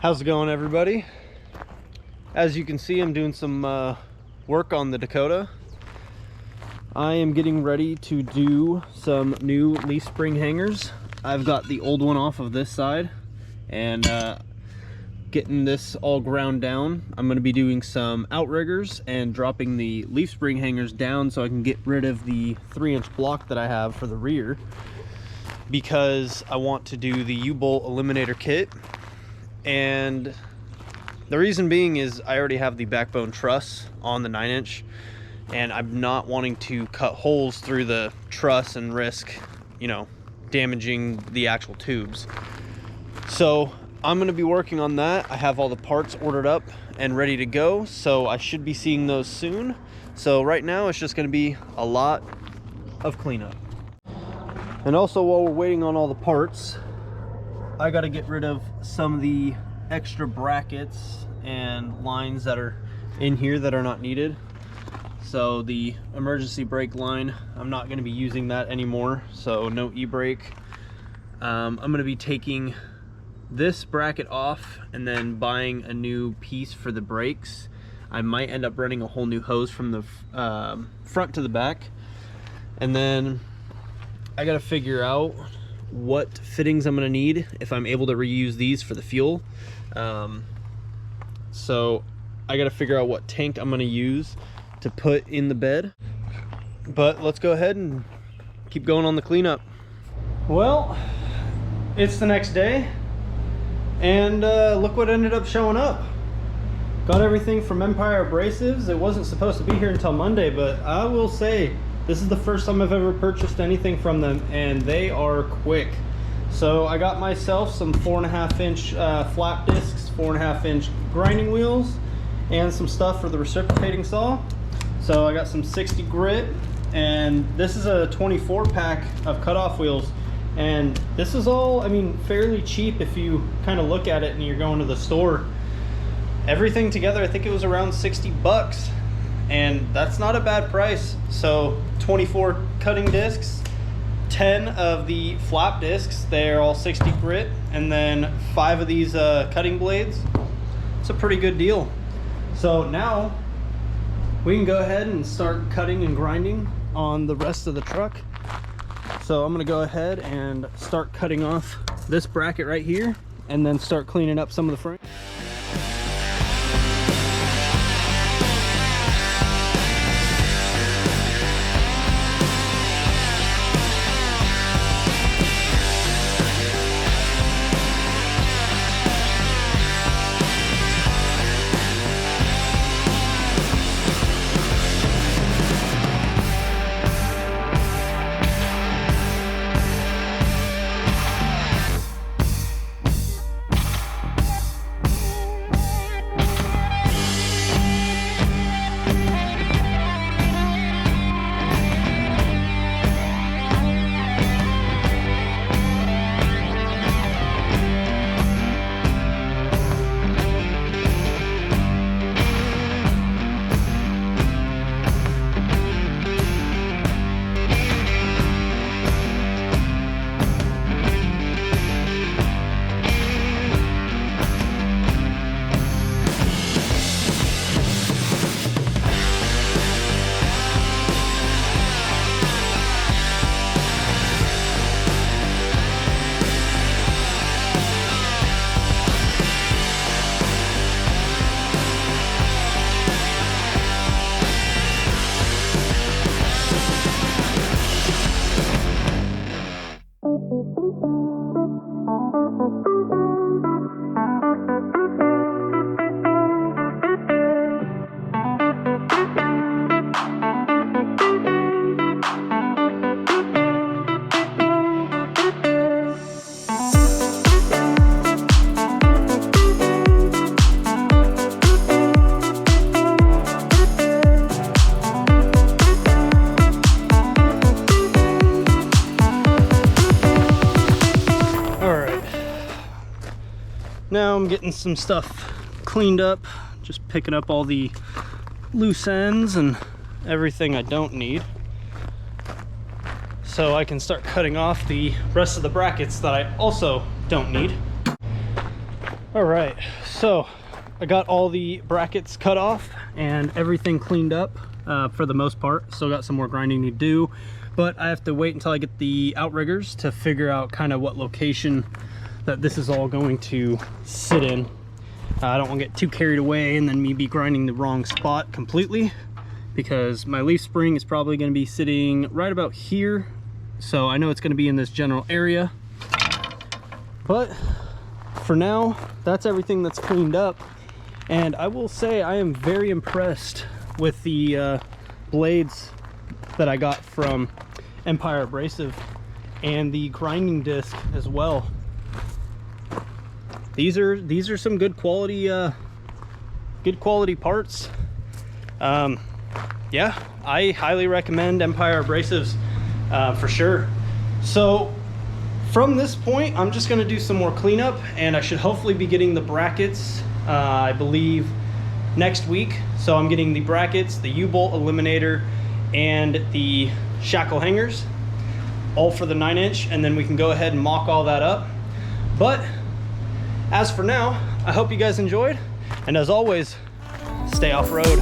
How's it going, everybody? As you can see, I'm doing some work on the Dakota. I am getting ready to do some new leaf spring hangers. I've got the old one off of this side and getting this all ground down. I'm going to be doing some outriggers and dropping the leaf spring hangers down so I can get rid of the 3-inch block that I have for the rear, because I want to do the U-bolt eliminator kit. And the reason being is I already have the backbone truss on the 9-inch, and I'm not wanting to cut holes through the truss and risk, you know, damaging the actual tubes. So I'm going to be working on that. I have all the parts ordered up and ready to go, so I should be seeing those soon. So right now it's just going to be a lot of cleanup. And also, while we're waiting on all the parts, I got to get rid of some of the extra brackets and lines that are in here that are not needed. So the emergency brake line, I'm not going to be using that anymore, so no e-brake. I'm going to be taking this bracket off and then buying a new piece for the brakes. I might end up running a whole new hose from the front to the back. And then I got to figure out what fittings I'm going to need if I'm able to reuse these for the fuel. So I got to figure out what tank I'm going to use to put in the bed. But let's go ahead and keep going on the cleanup. Well, it's the next day, and look what ended up showing up. Got everything from Empire Abrasives. It wasn't supposed to be here until Monday, but I will say this is the first time I've ever purchased anything from them, and they are quick. So I got myself some 4.5-inch flap discs, 4.5-inch grinding wheels, and some stuff for the reciprocating saw. So I got some 60 grit, and this is a 24 pack of cutoff wheels. And this is all, I mean, fairly cheap if you kind of look at it and you're going to the store. Everything together, I think it was around 60 bucks. And that's not a bad price. So 24 cutting discs, 10 of the flap discs, they're all 60 grit, and then 5 of these cutting blades. It's a pretty good deal. So now we can go ahead and start cutting and grinding on the rest of the truck. So I'm gonna go ahead and start cutting off this bracket right here and then start cleaning up some of the frame. Now I'm getting some stuff cleaned up, just picking up all the loose ends and everything I don't need, so I can start cutting off the rest of the brackets that I also don't need. All right, so I got all the brackets cut off and everything cleaned up for the most part. Still got some more grinding to do, but I have to wait until I get the outriggers to figure out kind of what location that this is all going to sit in. I don't want to get too carried away and then me be grinding the wrong spot completely, because my leaf spring is probably going to be sitting right about here. So I know it's going to be in this general area, but for now, that's everything that's cleaned up. And I will say I am very impressed with the blades that I got from Empire Abrasive and the grinding disc as well. These are some good quality parts. Yeah, I highly recommend Empire Abrasives for sure. So from this point, I'm just going to do some more cleanup, and I should hopefully be getting the brackets, I believe, next week. So I'm getting the brackets, the U-bolt eliminator, and the shackle hangers, all for the 9-inch, and then we can go ahead and mock all that up. But as for now, I hope you guys enjoyed, and as always, stay off-road.